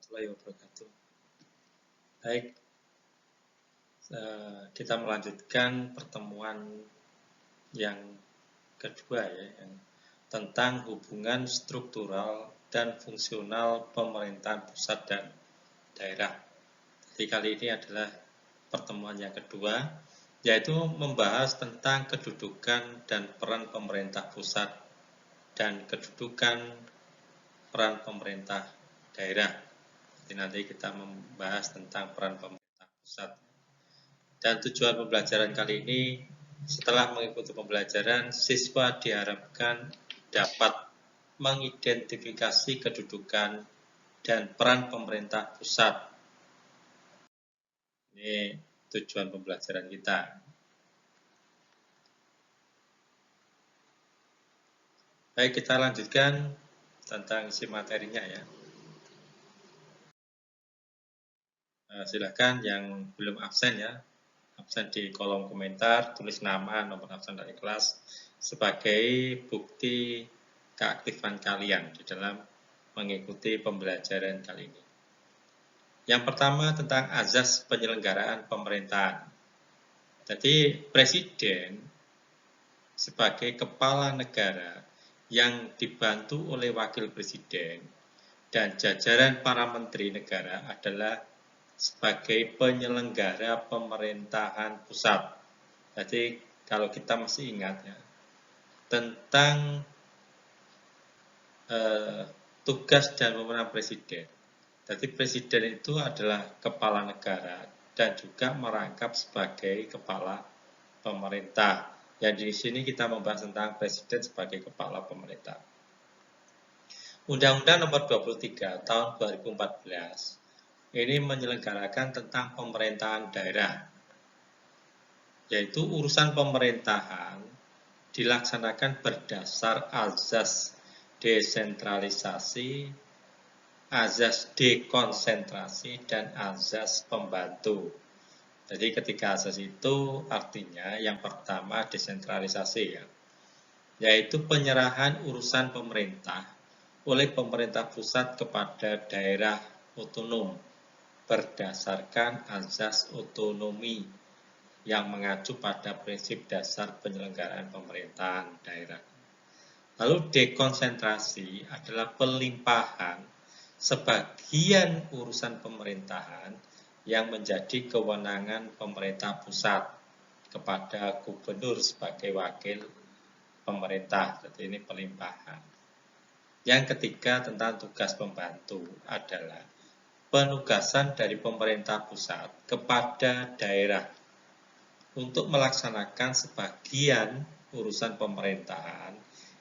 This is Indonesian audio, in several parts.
warahmatullahi wabarakatuh. Baik, kita melanjutkan pertemuan yang kedua ya, yang tentang hubungan struktural dan fungsional pemerintahan pusat dan daerah. Jadi kali ini adalah pertemuan yang kedua, yaitu membahas tentang kedudukan dan peran pemerintah pusat dan kedudukan peran pemerintah daerah. Jadi nanti kita membahas tentang peran pemerintah pusat. Dan tujuan pembelajaran kali ini, setelah mengikuti pembelajaran, siswa diharapkan dapat mengidentifikasi kedudukan dan peran pemerintah pusat. Ini tujuan pembelajaran kita. Baik, kita lanjutkan tentang isi materinya ya. Silakan yang belum absen ya, absen di kolom komentar, tulis nama, nomor absen dari kelas sebagai bukti keaktifan kalian di dalam mengikuti pembelajaran kali ini. Yang pertama tentang azas penyelenggaraan pemerintahan. Jadi presiden sebagai kepala negara yang dibantu oleh wakil presiden dan jajaran para menteri negara adalah sebagai penyelenggara pemerintahan pusat. Jadi kalau kita masih ingat ya, tentang tugas dan wewenang presiden. Jadi presiden itu adalah kepala negara dan juga merangkap sebagai kepala pemerintah. Yang di sini kita membahas tentang presiden sebagai kepala pemerintah. Undang-Undang Nomor 23 Tahun 2014 ini menyelenggarakan tentang pemerintahan daerah, yaitu urusan pemerintahan dilaksanakan berdasar azas desentralisasi, azas dekonsentrasi, dan azas pembantu. Jadi ketika azas itu artinya yang pertama desentralisasi ya, yaitu penyerahan urusan pemerintah oleh pemerintah pusat kepada daerah otonom berdasarkan azas otonomi yang mengacu pada prinsip dasar penyelenggaraan pemerintahan daerah. Lalu dekonsentrasi adalah pelimpahan sebagian urusan pemerintahan yang menjadi kewenangan pemerintah pusat kepada gubernur sebagai wakil pemerintah. Jadi ini pelimpahan. Yang ketiga tentang tugas pembantu adalah penugasan dari pemerintah pusat kepada daerah untuk melaksanakan sebagian urusan pemerintahan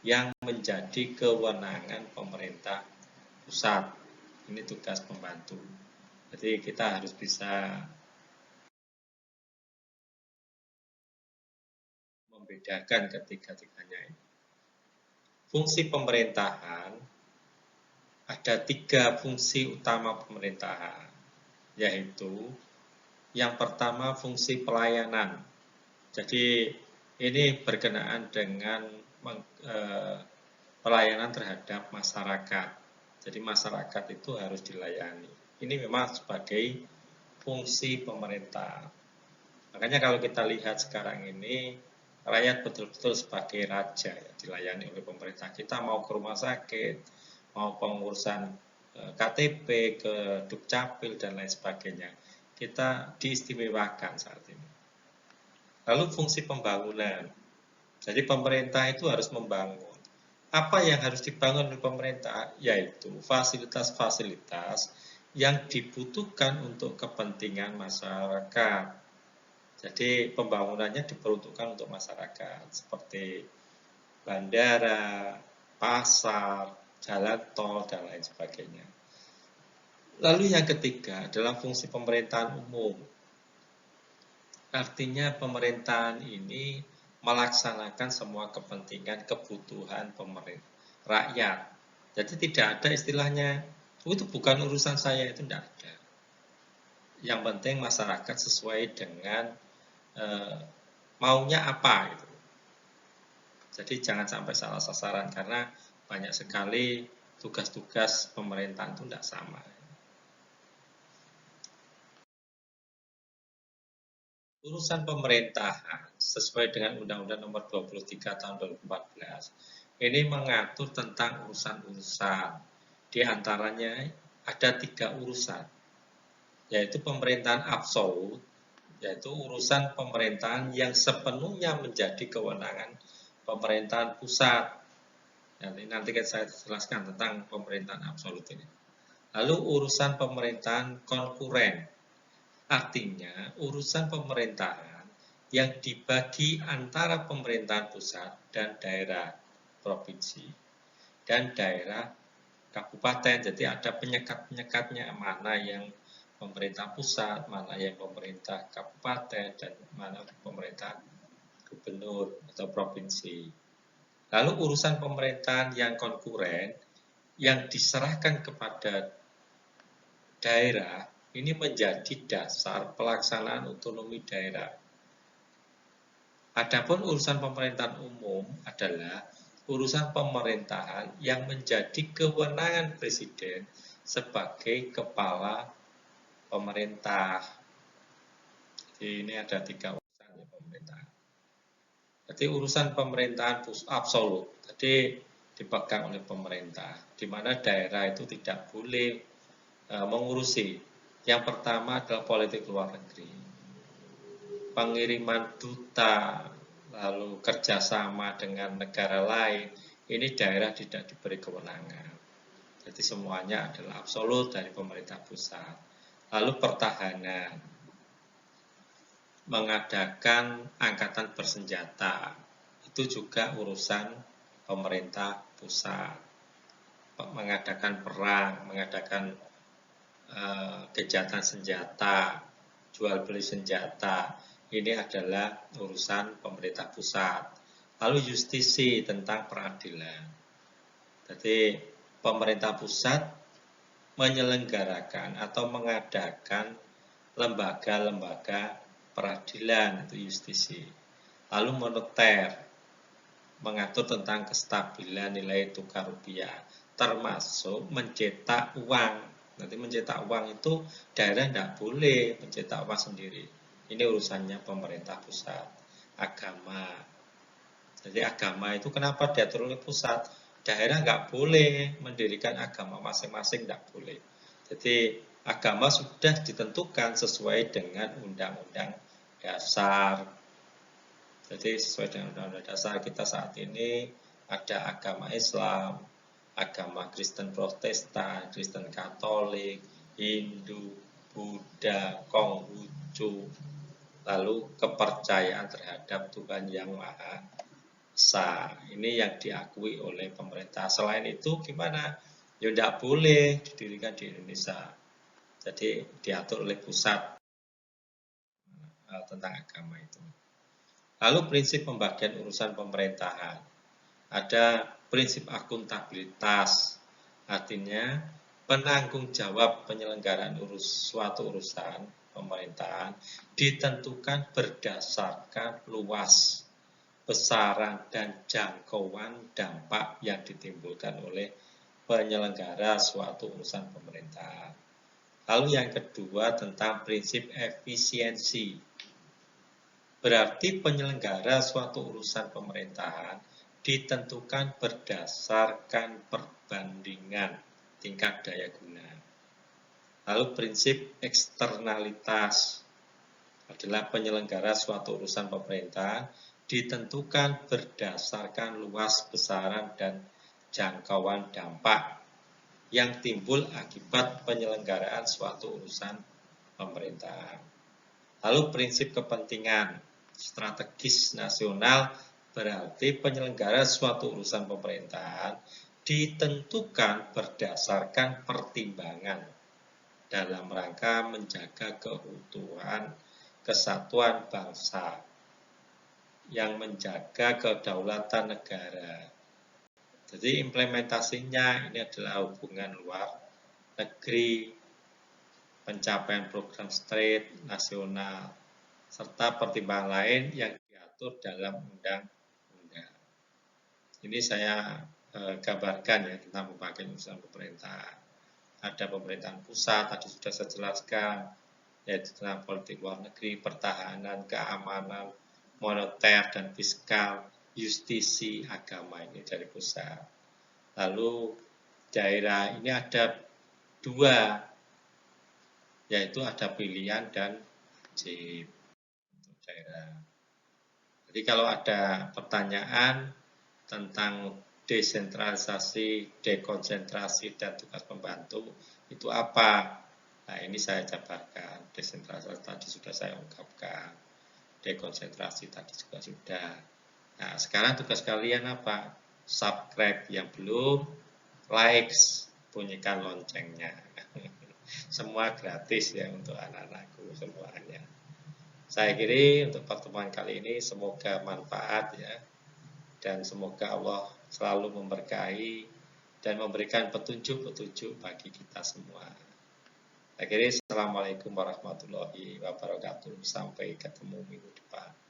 yang menjadi kewenangan pemerintah pusat. Ini tugas pembantu. Jadi kita harus bisa membedakan ketiga-tiganya ini. Fungsi pemerintahan, ada 3 fungsi utama pemerintahan, yaitu yang pertama fungsi pelayanan. Jadi ini berkenaan dengan pelayanan terhadap masyarakat. Jadi masyarakat itu harus dilayani. Ini memang sebagai fungsi pemerintah. Makanya kalau kita lihat sekarang ini, rakyat betul-betul sebagai raja ya, dilayani oleh pemerintah. Kita mau ke rumah sakit, mau pengurusan KTP, ke Dukcapil dan lain sebagainya, kita diistimewakan saat ini. Lalu fungsi pembangunan. Jadi pemerintah itu harus membangun. Apa yang harus dibangun oleh pemerintah? Yaitu fasilitas-fasilitas yang dibutuhkan untuk kepentingan masyarakat. Jadi pembangunannya diperuntukkan untuk masyarakat, seperti bandara, pasar, jalan tol, dan lain sebagainya. Lalu yang ketiga adalah fungsi pemerintahan umum. Artinya pemerintahan ini melaksanakan semua kepentingan, kebutuhan rakyat. Jadi tidak ada istilahnya, itu bukan urusan saya, itu tidak ada. Yang penting masyarakat sesuai dengan maunya apa gitu. Jadi jangan sampai salah sasaran karena banyak sekali tugas-tugas pemerintahan itu tidak sama. urusan pemerintahan sesuai dengan Undang-Undang Nomor 23 Tahun 2014 ini mengatur tentang urusan-urusan. Di antaranya ada 3 urusan, yaitu pemerintahan absolut, yaitu urusan pemerintahan yang sepenuhnya menjadi kewenangan pemerintahan pusat. Nanti saya jelaskan tentang pemerintahan absolut ini. Lalu urusan pemerintahan konkuren, artinya urusan pemerintahan yang dibagi antara pemerintahan pusat dan daerah provinsi dan daerah kabupaten. Jadi ada penyekat-penyekatnya, mana yang pemerintah pusat, mana yang pemerintah kabupaten, dan mana pemerintah gubernur atau provinsi. Lalu urusan pemerintahan yang konkuren yang diserahkan kepada daerah ini menjadi dasar pelaksanaan otonomi daerah. Adapun urusan pemerintahan umum adalah urusan pemerintahan yang menjadi kewenangan presiden sebagai kepala pemerintah. Jadi ini ada 3 urusan ya pemerintahan. Jadi urusan pemerintahan absolut, jadi dipegang oleh pemerintah, di mana daerah itu tidak boleh mengurusi. Yang pertama adalah politik luar negeri, pengiriman duta, lalu kerjasama dengan negara lain, ini daerah tidak diberi kewenangan. Jadi semuanya adalah absolut dari pemerintah pusat. Lalu pertahanan, mengadakan angkatan bersenjata, itu juga urusan pemerintah pusat. Mengadakan perang, mengadakan kejahatan senjata, jual beli senjata, ini adalah urusan pemerintah pusat. Lalu justisi tentang peradilan. Jadi pemerintah pusat menyelenggarakan atau mengadakan lembaga-lembaga peradilan, itu justisi. Lalu moneter, mengatur tentang kestabilan nilai tukar rupiah, termasuk mencetak uang. Nanti mencetak uang itu daerah tidak boleh mencetak uang sendiri. Ini urusannya pemerintah pusat. Agama. Jadi agama itu kenapa diatur oleh pusat? Daerah nggak boleh mendirikan agama masing-masing, nggak boleh. Jadi agama sudah ditentukan sesuai dengan Undang-Undang Dasar. Jadi sesuai dengan Undang-Undang Dasar kita saat ini ada agama Islam, agama Kristen Protestan, Kristen Katolik, Hindu, Buddha, Konghucu, lalu kepercayaan terhadap Tuhan Yang Maha Esa. Ini yang diakui oleh pemerintah. Selain itu gimana? Ya tidak boleh didirikan di Indonesia. Jadi diatur oleh pusat tentang agama itu. Lalu prinsip pembagian urusan pemerintahan. Ada prinsip akuntabilitas, artinya penanggung jawab penyelenggaraan suatu urusan pemerintahan ditentukan berdasarkan luas, besaran, dan jangkauan dampak yang ditimbulkan oleh penyelenggara suatu urusan pemerintahan. Lalu yang kedua tentang prinsip efisiensi. Berarti penyelenggara suatu urusan pemerintahan ditentukan berdasarkan perbandingan tingkat daya guna. Lalu prinsip eksternalitas adalah penyelenggara suatu urusan pemerintahan ditentukan berdasarkan luas, besaran, dan jangkauan dampak yang timbul akibat penyelenggaraan suatu urusan pemerintahan. Lalu prinsip kepentingan strategis nasional berarti penyelenggara suatu urusan pemerintahan ditentukan berdasarkan pertimbangan dalam rangka menjaga keutuhan kesatuan bangsa yang menjaga kedaulatan negara. Jadi implementasinya ini adalah hubungan luar negeri, pencapaian program strategi nasional, serta pertimbangan lain yang diatur dalam undang-undang. Ini saya gambarkan ya tentang pembagian urusan pemerintahan. Ada pemerintahan pusat, tadi sudah saya jelaskan. yaitu tentang politik luar negeri, pertahanan, keamanan, moneter dan fiskal, justisi, agama ini dari pusat. Lalu daerah ini ada dua, yaitu ada pilihan dan wajib untuk daerah. Jadi kalau ada pertanyaan tentang desentralisasi, dekonsentrasi, dan tugas pembantu, itu apa? Nah, ini saya jabarkan. Desentralisasi tadi sudah saya ungkapkan. Dekonsentrasi tadi juga sudah. Nah, sekarang tugas kalian apa? Subscribe yang belum, likes, bunyikan loncengnya. Semua gratis ya untuk anak-anakku semuanya. Saya kira untuk pertemuan kali ini semoga manfaat ya. Dan semoga Allah selalu memberkahi dan memberikan petunjuk-petunjuk bagi kita semua. Akhirnya, Assalamualaikum warahmatullahi wabarakatuh. Sampai ketemu minggu depan.